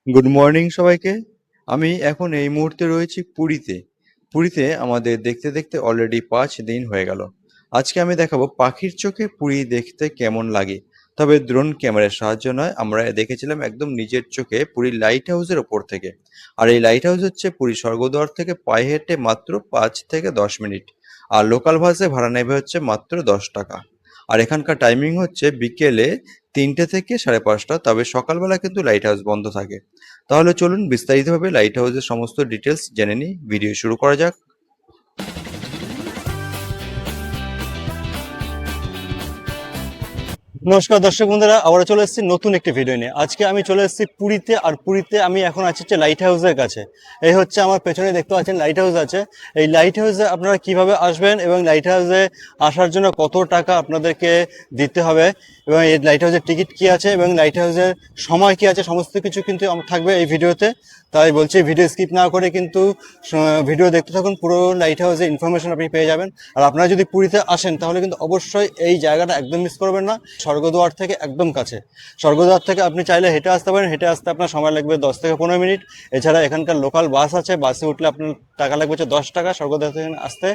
Good morning সবাইকে। আমি এখন এই মুহূর্তে রয়েছি পুরীতে। পুরীতে আমাদের দেখতে দেখতে অলরেডি 5 দিন হয়ে গেল। আজকে আমি দেখাবো পাখির চোখে পুরী দেখতে কেমন লাগে। তবে ড্রোন ক্যামেরার সাহায্য নয়, আমরা দেখেছিলাম একদম নিজের চোখে পুরীর লাইট হাউসের ওপর থেকে। আর এই লাইট হাউস হচ্ছে পুরী স্বর্গদ্বার থেকে পায়ে হেঁটে মাত্র 5 থেকে 10 মিনিট। আর লোকাল বাসে ভাড়া নেবে হচ্ছে মাত্র 10 টাকা। আর এখানকার টাইমিং হচ্ছে বিকেলে 3টে থেকে 5:30, তবে সকালবেলা কিন্তু লাইট হাউস বন্ধ থাকে। তাহলে চলুন বিস্তারিতভাবে লাইট হাউসের সমস্ত ডিটেলস জেনে নিই। ভিডিও শুরু করা যাক। নমস্কার দর্শক বন্ধুরা, আবার চলে এসেছি নতুন একটি ভিডিও নিয়ে। আজকে আমি চলে এসেছি পুরীতে, আর পুরীতে আমি এখন আছি হচ্ছে লাইট হাউসের কাছে। এই হচ্ছে আমার পেছনে দেখতে পাচ্ছেন লাইট হাউস আছে। এই লাইট হাউসে আপনারা কিভাবে আসবেন এবং লাইট হাউসে আসার জন্য কত টাকা আপনাদেরকে দিতে হবে এবং এই লাইট হাউসের টিকিট কি আছে এবং লাইট হাউসের সময় কি আছে, সমস্ত কিছু কিন্তু থাকবে এই ভিডিওতে। তাই বলছি ভিডিও স্কিপ না করে কিন্তু ভিডিও দেখতে থাকুন, পুরো লাইট হাউসের ইনফরমেশন আপনি পেয়ে যাবেন। আর আপনারা যদি পুরীতে আসেন তাহলে কিন্তু অবশ্যই এই জায়গাটা একদম মিস করবেন না। স্বর্গদ্বার থেকে একদম কাছে। স্বর্গদ্বার থেকে আপনি চাইলে হেঁটে আসতে পারেন, হেঁটে আসতে আপনার সময় লাগবে 10 থেকে 15 মিনিট। এছাড়া এখানকার লোকাল বাস আছে, বাসে উঠলে আপনার টাকা লাগবে হচ্ছে 10 টাকা স্বর্গদ্বার থেকে আসতে।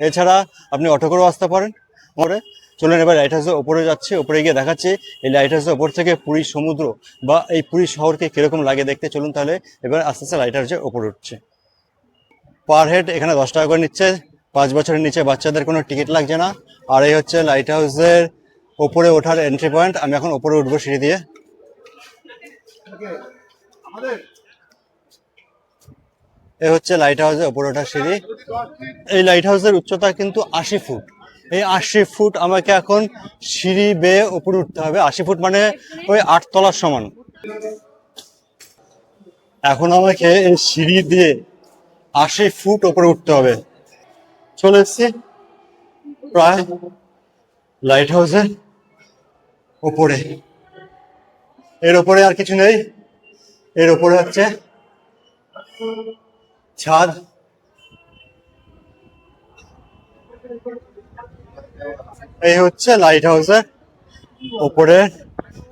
এছাড়া আপনি অটো করেও আসতে পারেন। পরে চলুন এবার লাইট হাউসের ওপরে যাচ্ছে, ওপরে গিয়ে দেখাচ্ছে এই লাইট হাউসের ওপর থেকে পুরী সমুদ্র বা এই পুরী শহরকে কিরকম লাগে দেখতে। চলুন তাহলে এবার আস্তে আস্তে লাইট হাউসের ওপরে উঠছে। পার হেড এখানে 10 টাকা করে নিচ্ছে। 5 বছরের নিচে বাচ্চাদের কোনো টিকিট লাগছে না। আর এই হচ্ছে লাইট হাউসের ওপরে ওঠার এন্ট্রি পয়েন্ট। আমি এখন ওপরে উঠবো সিঁড়ি দিয়ে। এই হচ্ছে লাইট হাউসের ওপরে ওঠার সিঁড়ি। এই লাইট হাউসের উচ্চতা কিন্তু 80 ফুট। এই 80 ফুট আমাকে এখন সিঁড়ি বেয়ে উপরে উঠতে হবে। 80 ফুট মানে ওই 8 তলার সমান। এখন আমাকে এই সিঁড়ি দিয়ে 80 ফুট ওপরে উঠতে হবে। চলে এসছি প্রায় লাইট হাউসের ওপরে। এর ওপরে আর কিছু নেই, এর ওপরে হচ্ছে ছাদ। এই হচ্ছে লাইট হাউসের ওপরে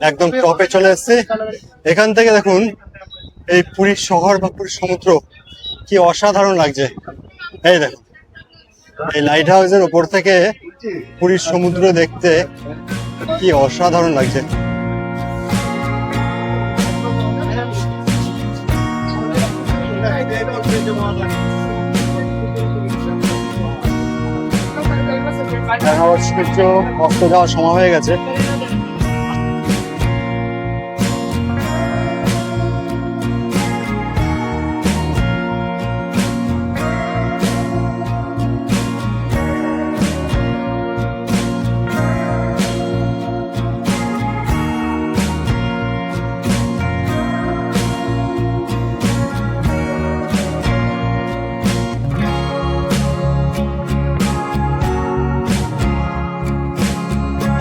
একদম টপে চলে এসেছি। এখান থেকে দেখুন এই পুরীর শহর বা পুরীর সমুদ্র কি অসাধারণ লাগছে। এই দেখুন এই লাইট হাউসের ওপর থেকে পুরীর সমুদ্র দেখতে কি অসাধারণ লাগছে। সূর্য অস্ত যাওয়ার সময় হয়ে গেছে।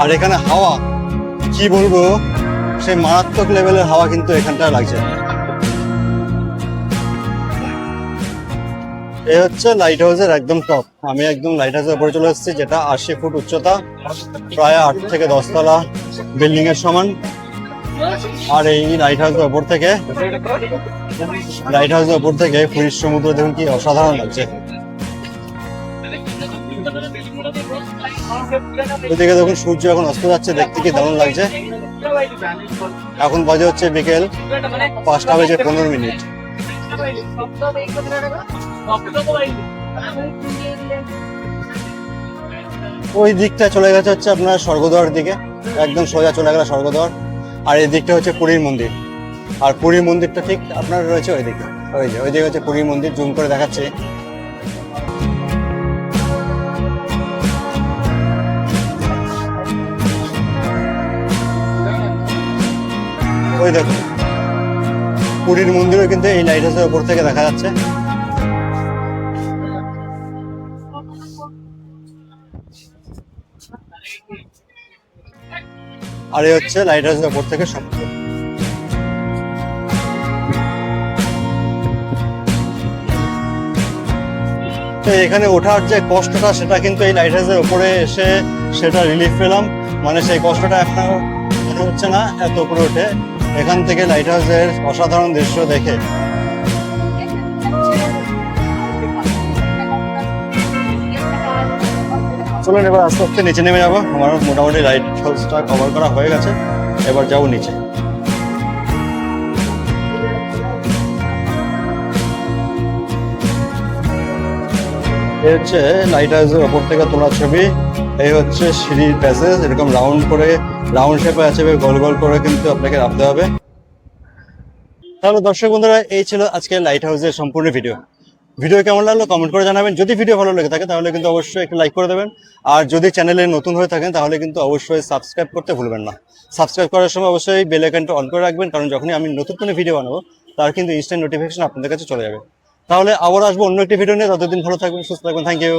আর এখানে হাওয়া কি বলবো, সেই মারাত্মক লেভেলের হাওয়া কিন্তু এখানটায় লাগছে। এই হচ্ছে লাইট হাউসের একদম টপ। আমি একদম লাইট হাউসের উপরে চলে এসেছি, যেটা 80 ফুট উচ্চতা, প্রায় 8 থেকে 10 তলা বিল্ডিং এর সমান। আর এই লাইট হাউসের উপর থেকে পুরীর সমুদ্র দেখুন কি অসাধারণ লাগছে। এদিকে দেখুন সূর্য এখন অস্ত যাচ্ছে, দেখতে কি দারুণ লাগছে। এখন বাজে হচ্ছে বিকেল 5:15। ওই দিকটা চলে গেছে হচ্ছে আপনার স্বর্গদ্বার দিকে, একদম সোজা চলে গেল স্বর্গদ্বার। আর এই দিকটা হচ্ছে পুরীর মন্দির। আর পুরীর মন্দিরটা ঠিক আপনার রয়েছে ওই দিকে, ওই দিকে হচ্ছে পুরীর মন্দির। জুম করে দেখাচ্ছে। ওই দেখুন পুরীর মন্দিরও কিন্তু এই লাইট হাউসের উপর থেকে দেখা যাচ্ছে। আর এই হচ্ছে লাইট হাউসের উপর থেকে সমুদ্র। এখানে ওঠার যে কষ্টটা, সেটা কিন্তু এই লাইট হাউসের উপরে এসে সেটা রিলিফ পেলাম। মানে সেই কষ্টটা এখন মনে হচ্ছে না এত উপরে উঠে। এখান থেকে লাইট হাউসের অসাধারণ দৃশ্য দেখে চলুন এবার আস্তে আস্তে নিচে নেমে যাবো। আমার মোটামুটি লাইট হাউসটা কভার করা হয়ে গেছে, এবার যাবো নিচে। এই হচ্ছে লাইট হাউসের ওপর থেকে তোলা ছবি। এই হচ্ছে সিঁড়ির প্যাসেজ, এরকম রাউন্ড করে রাউন্ড শেপে আছে, গোল গোল করে কিন্তু আপনাকে নামতে হবে। তাহলে দর্শক বন্ধুরা, এই ছিল আজকে লাইট হাউসের সম্পূর্ণ ভিডিও। ভিডিও কেমন লাগলো কমেন্ট করে জানাবেন। যদি ভিডিও ভালো লেগে থাকে তাহলে কিন্তু অবশ্যই একটা লাইক করে দেবেন। আর যদি চ্যানেলে নতুন হয়ে থাকেন তাহলে কিন্তু অবশ্যই সাবস্ক্রাইব করতে ভুলবেন না। সাবস্ক্রাইব করার সময় অবশ্যই বেল আইকনটা অন করে রাখবেন, কারণ যখনই আমি নতুন কোনো ভিডিও বানাবো তার কিন্তু ইনস্ট্যান্ট নোটিফিকেশন আপনাদের কাছে চলে যাবে। তাহলে আবার আসবো অন্য একটি ভিডিও নিয়ে। ততদিন ভালো থাকবেন, সুস্থ থাকবেন। Thank you.